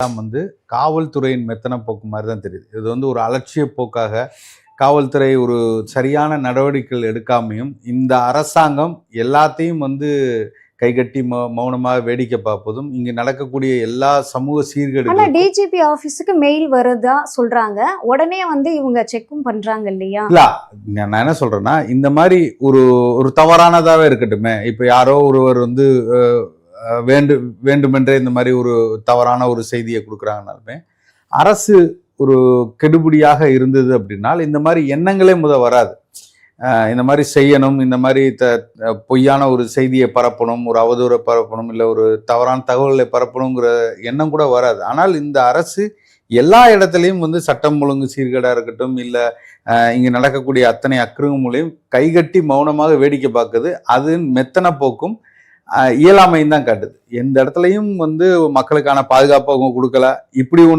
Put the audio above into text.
வந்து காவல்துறையின் மெத்தன போக்கு மாதிரி தான் தெரியுது. இது வந்து ஒரு அலட்சிய போக்காக காவல்துறை ஒரு சரியான நடவடிக்கைகள் எடுக்காமையும், இந்த அரசாங்கம் எல்லாத்தையும் வந்து கைகட்டி மௌனமாக வேடிக்கை பார்ப்பதும், இங்கு நடக்கக்கூடிய எல்லா சமூக ஆனா சீர்கேடுகளுக்கும் டிஜிபி ஆபீஸுக்கு மெயில் வருதா சொல்றாங்க. உடனே வந்து இவங்க செக்கும் பண்றாங்க இல்லையா? இல்ல. நான் என்ன சொல்றேன்னா, இந்த மாதிரி ஒரு ஒரு தவறானதாவே இருக்கட்டுமே. இப்ப யாரோ ஒருவர் வந்து வேண்டுமென்றே இந்த மாதிரி ஒரு தவறான ஒரு செய்தியை கொடுக்குறாங்கனாலுமே, அரசு ஒரு கெடுபிடியாக இருந்தது அப்படின்னால் இந்த மாதிரி எண்ணங்களே வராது. இந்த மாதிரி செய்யணும், இந்த மாதிரி பொய்யான ஒரு செய்தியை பரப்பணும், ஒரு அவதூறை பரப்பணும், இல்லை ஒரு தவறான தகவல்களை பரப்பணுங்கிற எண்ணம் கூட வராது. ஆனால் இந்த அரசு எல்லா இடத்துலையும் வந்து சட்டம் ஒழுங்கு சீர்கேடா இருக்கட்டும், இல்லை இங்கே நடக்கக்கூடிய அத்தனை அக்கிரமங்களையும் கைகட்டி மௌனமாக வேடிக்கை பார்க்குது. அது மெத்தன போக்கும் இயலாமையும் தான் காட்டுது. எந்த இடத்துலையும் வந்து மக்களுக்கான பாதுகாப்பு அவங்க கொடுக்கல. இப்படி ஒன்று